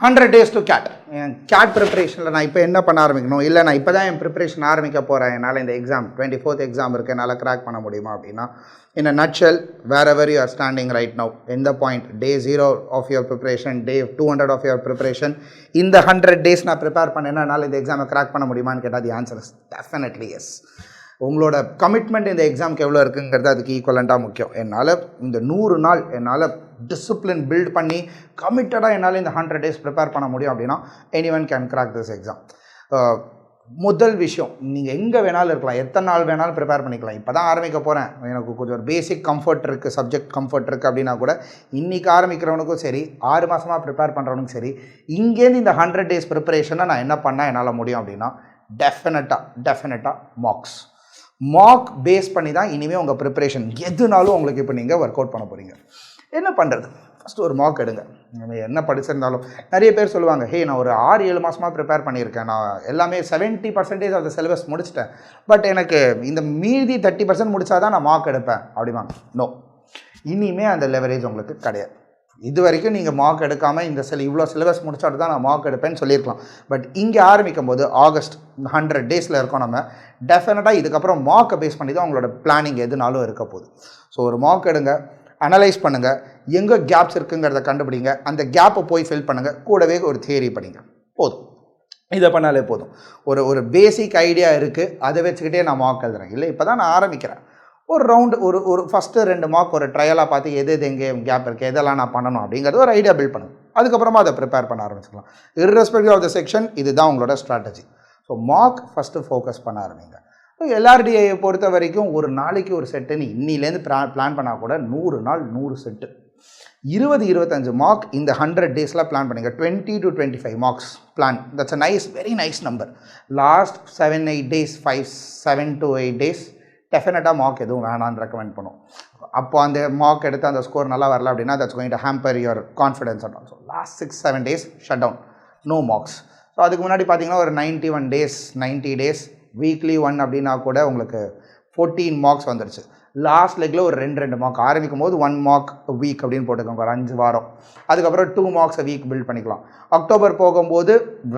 100 days to CAT. CAT ப்ரிப்பரேஷனில் நான் இப்போ என்ன பண்ண ஆரம்பிக்கணும், இல்லை நான் இப்போ தான் என் ப்ரிப்பரேஷன் ஆரம்பிக்க போகிறேன், என்னால் இந்த எக்ஸாம் 24th எக்ஸாம் இருக்குது, என்னால் கிராக் பண்ண முடியுமா அப்படின்னா, in a nutshell, wherever you are standing right now, in the point, day 0 of your preparation, day 200 of your preparation, இந்த 100 days நான் ப்ரிப்பேர் பண்ணேன்னா என்னால் இந்த எக்ஸாமை கிராக் பண்ண முடியுமான்னு கேட்டால் the answer is definitely yes. உங்களோட கமிட்மெண்ட் இந்த எக்ஸாமுக்கு எவ்வளோ இருக்குங்கிறது அதுக்கு ஈக்குவலண்ட்டாக முக்கியம். என்னால் இந்த 100 நாள் என்னால் டிசிப்ளின் பில்ட் பண்ணி கமிட்டடாக என்னால் இந்த 100 days ப்ரிப்பேர் பண்ண முடியும் அப்படின்னா anyone can crack this exam. முதல் விஷயம், நீங்கள் எங்கே வேணாலும் இருக்கலாம், எத்தனை நாள் வேணாலும் ப்ரிப்பேர் பண்ணிக்கலாம். இப்போ தான் ஆரம்பிக்க போகிறேன், எனக்கு கொஞ்சம் ஒரு பேசிக் கம்ஃபர்ட் இருக்குது, சப்ஜெக்ட் கம்ஃபர்ட் இருக்குது அப்படின்னா கூட இன்றைக்கி ஆரம்பிக்கிறவனுக்கும் சரி, 6 மாதமாக ப்ரிப்பேர் பண்ணுறவனுக்கும் சரி, இங்கேருந்து இந்த 100 days ப்ரிப்பரேஷனை நான் என்ன பண்ணால் என்னால் முடியும் அப்படின்னா டெஃபினட்டாக மார்க் பேஸ் பண்ணி தான் இனிமேல் உங்கள் ப்ரிப்பரேஷன் எதுனாலும் உங்களுக்கு இப்போ நீங்கள் ஒர்க் அவுட் பண்ண போகிறீங்க. என்ன பண்ணுறது? ஃபஸ்ட்டு ஒரு மார்க் எடுங்க. நம்ம என்ன படிச்சிருந்தாலும் நிறைய பேர் சொல்லுவாங்க, ஹே நான் ஒரு 6-7 மாதமாக ப்ரிப்பேர் பண்ணியிருக்கேன், நான் எல்லாமே 70% ஆஃப் த சிலபஸ் முடிச்சிட்டேன், பட் எனக்கு இந்த மீதி 30% முடித்தா தான் நான் மார்க் எடுப்பேன் அப்படிமா? நோ, இனிமேல் அந்த லெவரேஜ் உங்களுக்கு கிடையாது. இது வரைக்கும் நீங்கள் மார்க் எடுக்காமல் இந்த இவ்வளோ சிலபஸ் முடிச்சாட்டு தான் நான் மார்க் எடுப்பேன்னு சொல்லியிருக்கலாம். பட் இங்கே ஆரம்பிக்கும் போது ஆகஸ்ட் 100 daysல இருக்கோம், நம்ம டெஃபினட்டாக இதுக்கப்புறம் மார்க்கை பேஸ் பண்ணி தான் உங்களோட பிளானிங் எதுனாலும் இருக்க போகுது. ஸோ ஒரு மார்க் எடுங்க, அனலைஸ் பண்ணுங்கள், எங்கே கேப்ஸ் இருக்குங்கிறத கண்டுபிடிங்க, அந்த கேப்பை போய் ஃபில் பண்ணுங்கள், கூடவே ஒரு தியரி படிங்க, போதும். இதை பண்ணாலே போதும். ஒரு பேசிக் ஐடியா இருக்குது, அதை வச்சுக்கிட்டே நான் மார்க் எழுதுறேன். இல்லை இப்போ தான் நான் ஆரம்பிக்கிறேன், ஒரு ரவுண்டு ஒரு ஃபஸ்ட்டு 2 மார்க் ஒரு ட்ரையலாக பார்த்து எது எங்கே கேப் இருக்குது, எதெல்லாம் நான் பண்ணணும் அப்படிங்கிறது ஒரு ஐடியா பில்ட் பண்ணுங்க. அதுக்கப்புறமா அதை ப்ரிப்பேர் பண்ண ஆரம்பிச்சிக்கலாம். இர்ரெஸ்பெக்டிவ் ஆஃப் த செக்ஷன், இதுதான் உங்களோட strategy. So mark first focus பண்ண ஆரம்பிங்க. LRDIயை பொறுத்த வரைக்கும் ஒரு நாளைக்கு ஒரு செட்டுன்னு இன்னிலேருந்து பிளான் பண்ணால் கூட 100 நாள் 100 செட்டு, 20-25 மார்க் இந்த 100 daysல பிளான் பண்ணிங்க. 20 to 25 marks plan, that's a nice, very nice number. Last 7-8 days, 7 to 8 days டெஃபினட்டாக மார்க் எதுவும் வேணான்னு ரெக்கமெண்ட் பண்ணும். அப்போ அந்த மார்க் எடுத்து அந்த ஸ்கோர் நல்லா வரல அப்படின்னா that's going to hamper your confidence and also. Last 6-7 days shut down, no marks. So அதுக்கு முன்னாடி பார்த்தீங்கன்னா ஒரு 91 days, 90 days, வீக்லி 1 அப்படின்னா கூட உங்களுக்கு 14 மார்க்ஸ் வந்துடுச்சு. லாஸ்ட் லெக்கில் ஒரு 2 மார்க், ஆரம்பிக்கும் போது 1 mark வீக் அப்படின்னு போட்டுக்கோங்க, ஒரு 5 வாரம். அதுக்கப்புறம் 2 marks வீக் பில்ட் பண்ணிக்கலாம். அக்டோபர் போகும்போது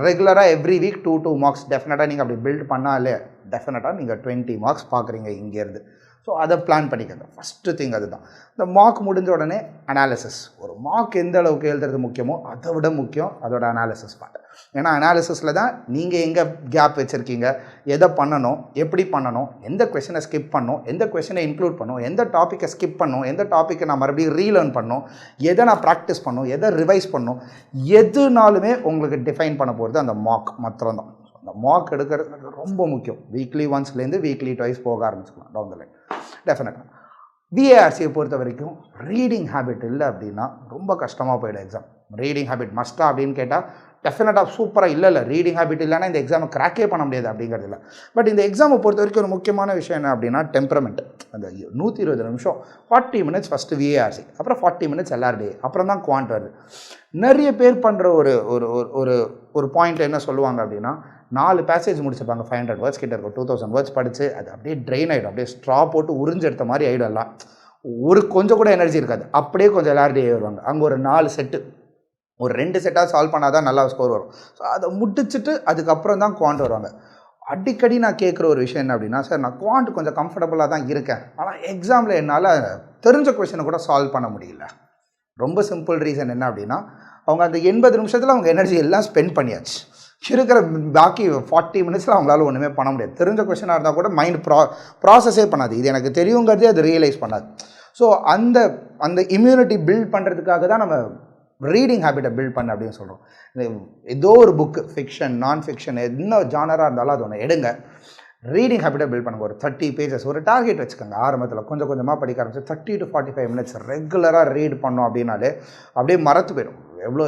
ரெகுலராக எவ்ரி வீக் 2 marks டெஃபினட்டாக நீங்கள் அப்படி பில்ட் பண்ணாலே டெஃபினட்டாக நீங்கள் 20 marks பார்க்குறீங்க இங்கேருந்து. ஸோ அதை பிளான் பண்ணிக்கோங்க. ஃபஸ்ட்டு திங் அதுதான். இந்த மார்க் முடிஞ்ச உடனே அனாலிசிஸ். ஒரு மார்க் எந்த அளவுக்கு எழுதுறது முக்கியமோ அதை விட முக்கியம் அதோட அனாலிசிஸ் பார்ட். ஏன்னா அனாலிசிஸில் தான் நீங்கள் எங்கே கேப் வச்சுருக்கீங்க, எதை பண்ணணும், எப்படி பண்ணணும், எந்த கொஷனை ஸ்கிப் பண்ணணும், எந்த கொஷனை இன்க்ளூட் பண்ணணும், எந்த டாப்பிக்கை ஸ்கிப் பண்ணணும், எந்த டாப்பிக்கை நான் மறுபடியும் ரீலேர்ன் பண்ணணும், எதை நான் ப்ராக்டிஸ் பண்ணணும், எதை ரிவைஸ் பண்ணணும், எதுனாலுமே உங்களுக்கு டிஃபைன் பண்ண போகிறது அந்த மார்க் மாத்திரம் தான். அந்த மார்க் எடுக்கிறது ரொம்ப முக்கியம். வீக்லி ஒன்ஸ்லேருந்து வீக்லி ட்வைஸ் போக ஆரம்பிச்சுக்கலாம் டவுன் த லைன். டெஃபினட்டாக VARCயை பொறுத்த வரைக்கும் ரீடிங் ஹேபிட் இல்லை அப்படின்னா ரொம்ப கஷ்டமாக போயிடும் எக்ஸாம். ரீடிங் ஹேபிட் மஸ்ட்டாக அப்படின்னு கேட்டால் டெஃபினட்டாக சூப்பராக இல்லை ரீடிங் ஹேபிட் இல்லைன்னா இந்த எக்ஸாமை கிராக்கே பண்ண முடியாது அப்படிங்கிறது இல்லை. பட் இந்த எக்ஸாமை பொறுத்த வரைக்கும் ஒரு முக்கியமான விஷயம் என்ன அப்படின்னா டெம்பரமெண்ட். அந்த 120 நிமிஷம் 40 minutes ஃபஸ்ட்டு VARC, அப்புறம் 40 minutes LRDI, அப்புறம் தான் குவாண்ட் வருது. நிறைய பேர் பண்ணுற ஒரு பாயிண்ட் என்ன சொல்லுவாங்க அப்படின்னா, 4 பேசேஜ் முடிச்சிருப்பாங்க, 500 words கிட்ட இருக்கும், 2000 words படித்து அது அப்படியே ட்ரெயின் ஆகிடும், அப்படியே ஸ்ட்ரா போட்டு உறிஞ்சு எடுத்த மாதிரி ஆகிடலாம். கொஞ்சம் கூட எனர்ஜி இருக்காது. அப்படியே கொஞ்சம் LRDI வருவாங்க, அங்கே ஒரு 4 செட்டு, ஒரு 2 செட்டாக சால்வ் பண்ணால் தான் நல்லா ஸ்கோர் வரும். ஸோ அதை முடிச்சுட்டு அதுக்கப்புறம் தான் குவாண்ட் வருவாங்க. அடிக்கடி நான் கேட்குற ஒரு விஷயம் என்ன அப்படின்னா, சார் நான் குவாண்ட் கொஞ்சம் கம்ஃபர்டபுளாக தான் இருக்கேன், ஆனால் எக்ஸாமில் என்னால் தெரிஞ்ச கொஷனை கூட சால்வ் பண்ண முடியல. ரொம்ப சிம்பிள் ரீசன் என்ன அப்படின்னா, அவங்க அந்த 80 நிமிஷத்தில் அவங்க எனர்ஜி எல்லாம் ஸ்பெண்ட் பண்ணியாச்சு. இருக்கிற பாக்கி 40 minutesல அவங்களால ஒன்றுமே பண்ண முடியாது. தெரிஞ்ச கொஷனாக இருந்தால் கூட மைண்ட் ப்ராசஸே பண்ணாது, இது எனக்கு தெரியுங்கிறதே அது ரியலைஸ் பண்ணாது. ஸோ அந்த இம்யூனிட்டி பில்ட் பண்ணுறதுக்காக தான் நம்ம ரீடிங் ஹேபிட்டை பில்ட் பண்ண அப்படின்னு சொல்கிறோம். ஏதோ ஒரு புக்கு, ஃபிக்ஷன், நான் ஃபிக்ஷன், என்ன ஜானராக இருந்தாலும் அது ஒன்று எடுங்க, ரீடிங் ஹேபிட்டை பில்ட் பண்ணுங்க. ஒரு 30 pages ஒரு டார்கெட் வச்சுக்கோங்க. ஆரம்பத்தில் கொஞ்சம் கொஞ்சமாக படிக்க ஆரம்பிச்சு 30 to 45 minutes ரெகுலராக ரீட் பண்ணோம் அப்படின்னாலே அப்படியே மறத்து போயிடும்.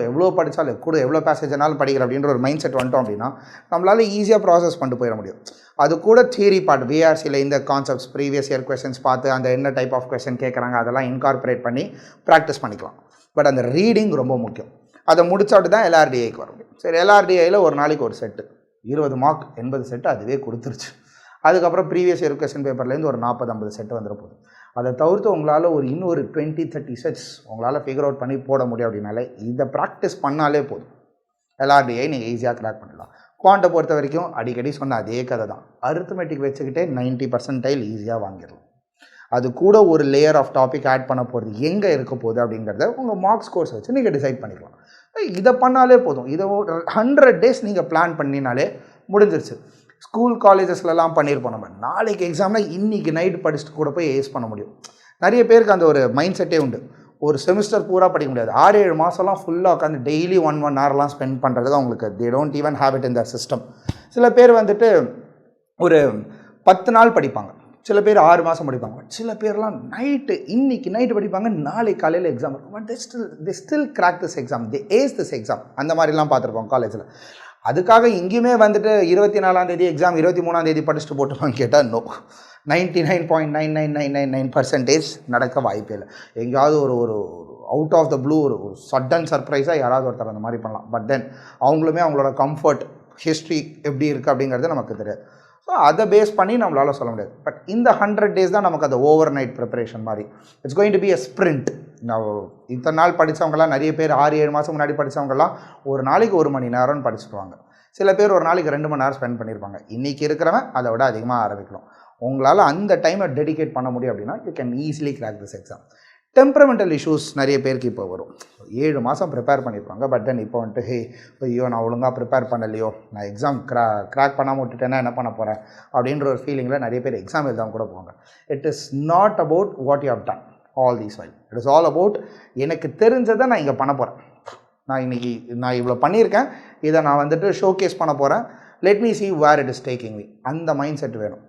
எவ்வளோ படித்தாலும் கூட எவ்வளோ பேசேஜ்னாலும் படிக்கிற அப்படின்ற ஒரு மைண்ட் செட் வந்துட்டோம் அப்படின்னா நம்மளால் ஈஸியாக ப்ராசஸ் பண்ணிட்டு போயிட முடியும். அது கூட தியரி பார்ட், VARCயில் இந்த கான்செப்ட்ஸ், ப்ரீவியஸ் இயர் கொஸ்டின்ஸ் பார்த்து அந்த என்ன டைப் ஆஃப் கொஸ்டின் கேட்குறாங்க அதெல்லாம் இன்கார்பரேட் பண்ணி ப்ராக்டிஸ் பண்ணிக்கலாம். பட் அந்த ரீடிங் ரொம்ப முக்கியம். அதை முடிச்சாட்டு தான் LRDIக்கு வர முடியும். சரி, LRDIயில் ஒரு நாளைக்கு ஒரு செட்டு 20 mark 80 செட்டு அதுவே கொடுத்துருச்சு. அதுக்கப்புறம் ப்ரீவியஸ் இயர் கொஸ்டின் பேப்பர்லேருந்து ஒரு 40-50 செட்டு வந்துட போகுது. அதை தவிர்த்து உங்களால் இன்னொரு 20-30 செட்ஸ் உங்களால் ஃபிகர் அவுட் பண்ணி போட முடியும் அப்படின்னாலே இதை ப்ராக்டிஸ் பண்ணாலே போதும். LRDI நீங்கள் ஈஸியாக கிராக் பண்ணலாம். குவாண்ட்டை பொறுத்த வரைக்கும் அடிக்கடி சொன்ன அதே கதை தான். அரித்மெட்டிக் வச்சுக்கிட்டே 90% ஈஸியாக வாங்கிடலாம். அது கூட ஒரு லேயர் ஆஃப் டாபிக் ஆட் பண்ண போகிறது எங்கே இருக்க போகுது அப்படிங்கிறத உங்கள் மார்க்ஸ் கோர்ஸ் வச்சு நீங்கள் டிசைட் பண்ணிக்கலாம். இதை பண்ணாலே போதும். இதை 100 days நீங்கள் பிளான் பண்ணினாலே முடிஞ்சிருச்சு. ஸ்கூல் காலேஜஸ்லலாம் பண்ணியிருப்போம். நம்ம நாளைக்கு எக்ஸாம்னா இன்றைக்கி நைட் படிச்சுட்டு கூட போய் ஏஸ் பண்ண முடியும். நிறைய பேருக்கு அந்த ஒரு மைண்ட் செட்டே உண்டு. ஒரு செமிஸ்டர் பூரா படிக்க முடியாது. 6-7 மாதம்லாம் ஃபுல்லாக உட்காந்து டெய்லி 1 hourலாம் ஸ்பெண்ட் பண்ணுறது தான் உங்களுக்கு they don't even have it in their system. சில பேர் வந்துட்டு ஒரு 10 நாள் படிப்பாங்க, சில பேர் 6 மாதம் படிப்பாங்க, சில பேர்லாம் இன்னைக்கு நைட்டு படிப்பாங்க, நாளைக்கு காலையில் எக்ஸாம் இருக்கும். But they still crack this exam, they ace this exam. அந்த மாதிரிலாம் பார்த்துருக்கோம் காலேஜில். அதுக்காக இங்கேயுமே வந்துட்டு 24ஆம் தேதி எக்ஸாம் 23ஆம் தேதி படிச்சுட்டு போட்டுமான்னு கேட்டால் நோ. 99.99999% நடக்க வாய்ப்பே இல்லை. எங்கேயாவது ஒரு அவுட் ஆஃப் த ப்ளூ ஒரு சடன் சர்ப்ரைஸாக யாராவது ஒருத்தர் அந்த மாதிரி பண்ணலாம். பட் தென் அவங்களுமே அவங்களோட கம்ஃபர்ட் ஹிஸ்ட்ரி எப்படி இருக்குது அப்படிங்கிறது நமக்கு தெரியாது. ஸோ அதை பேஸ் பண்ணி நம்மளால் சொல்ல முடியாது. பட் இந்த 100 days தான் நமக்கு அந்த ஓவர் நைட் ப்ரிப்பரேஷன் மாதிரி. It's going to be a sprint. நான் இத்தனை நாள் படித்தவங்களாம் நிறைய பேர் 6-7 மாதம் முன்னாடி படித்தவங்கலாம் ஒரு நாளைக்கு 1 மணி நேரம்னு படிச்சுடுவாங்க. சில பேர் ஒரு நாளைக்கு 2 மணி நேரம் ஸ்பெண்ட் பண்ணியிருப்பாங்க. இன்றைக்கி இருக்கிறவன் அதை விட அதிகமாக ஆரம்பிக்கணும். உங்களால் அந்த டைமை டெடிகேட் பண்ண முடியும் அப்படின்னா you can easily crack this exam. Temperamental issues நிறைய பேருக்கு இப்போ வரும். 7 மாதம் ப்ரிப்பேர் பண்ணியிருப்பாங்க. பட் தென் இப்போ வந்துட்டு ஐயோ நான் ஒழுங்காக ப்ரிப்பேர் பண்ணலையோ, நான் எக்ஸாம் கிராக் பண்ணாமல் விட்டுட்டேன்னா என்ன பண்ண போகிறேன் அப்படின்ற ஒரு ஃபீலிங்கில் நிறைய பேர் எக்ஸாம் எழுதாமல் கூட போவாங்க. It is not about what you have done all these while. It is all about எனக்கு தெரிஞ்சதை நான் இங்கே பண்ண போகிறேன். நான் இவ்வளோ பண்ணியிருக்கேன், இதை நான் வந்துட்டு ஷோகேஸ் பண்ண போகிறேன். Let me see where it is taking me. அந்த மைண்ட் செட் வேணும்.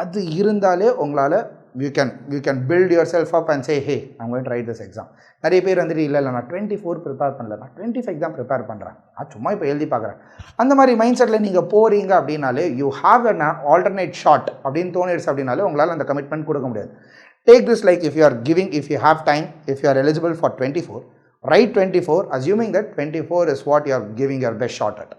அது இருந்தாலே உங்களால் you can build yourself up and say hey I'm going to write this exam. நிறைய பேர் வந்துட்டு இல்லை நான் 24 ப்ரிப்பேர் பண்ணல, நான் 25 தான் ப்ரிப்பேர் பண்ணுறேன், நான் சும்மா இப்போ எழுதி பார்க்குறேன். அந்த மாதிரி மைண்ட் செட்டில் நீங்கள் போகிறீங்க அப்படின்னாலே you have an alternate shot அப்படின்னு தோணிடுச்சு அப்படின்னாலே உங்களால் அந்த கமிட்மெண்ட் கொடுக்க முடியாது. Take this like if you have time, if you are eligible for 24, right 24 assuming that 24 is what you are giving your best shot at.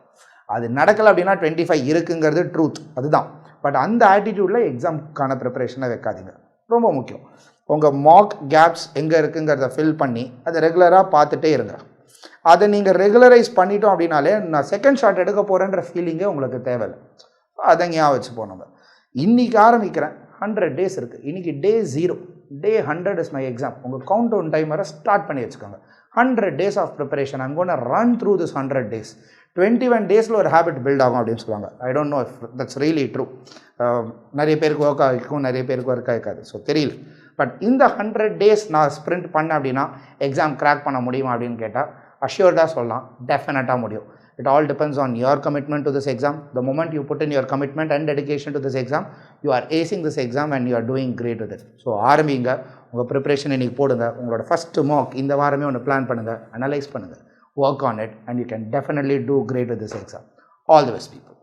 அது நடக்கலை அப்படின்னா 25 இருக்குங்கிறது ட்ரூத், அதுதான். பட் அந்த ஆட்டிடியூடில் எக்ஸாமுக்கான ப்ரிப்பரேஷனை வைக்காதீங்க. ரொம்ப முக்கியம். உங்கள் மார்க் கேப்ஸ் எங்கே இருக்குங்கிறத ஃபில் பண்ணி அதை ரெகுலராக பார்த்துட்டே இருங்க. அதை நீங்கள் ரெகுலரைஸ் பண்ணிட்டோம் அப்படின்னாலே நான் செகண்ட் ஷாட் எடுக்க போகிறேன்ற ஃபீலிங்கே உங்களுக்கு தேவையில்லை. அதை ஞாபகம் வச்சு போனோங்க. இன்றைக்கி ஆரம்பிக்கிறேன், 100 days இருக்குது. இன்றைக்கி day 0, day 100 is my exam. உங்கள் கவுண்ட் டவுன் டைமரை ஸ்டார்ட் பண்ணி வச்சுக்கோங்க. 100 days of preparation. I'm gonna run through this 100 days. 21 daysல ஒரு ஹேபிட் பில்ட் ஆகும் அப்படின்னு சொல்லுவாங்க. I don't know if that's really true. நிறைய பேருக்கு ஒர்க் ஆகிருக்கும், நிறைய பேருக்கு ஒர்க் ஆகிருக்காது, ஸோ தெரியல. பட் இந்த 100 days நான் ஸ்ப்ரிண்ட் பண்ணேன் அப்படின்னா எக்ஸாம் கிராக் பண்ண முடியுமா அப்படின்னு கேட்டால் அஷ்யூர்டாக சொல்லலாம், டெஃபினட்டாக முடியும். It all depends on your commitment to this exam. The moment you put in your commitment and dedication to this exam, you are acing this exam and you are doing great with it. So ஆரம்பிங்க, உங்கள் preparation இன்றைக்கி போடுங்க. உங்களோட first mark இந்த வாரமே ஒன்று plan பண்ணுங்கள், analyse பண்ணுங்கள், work on it, and you can definitely do great with this exam. All the best, people.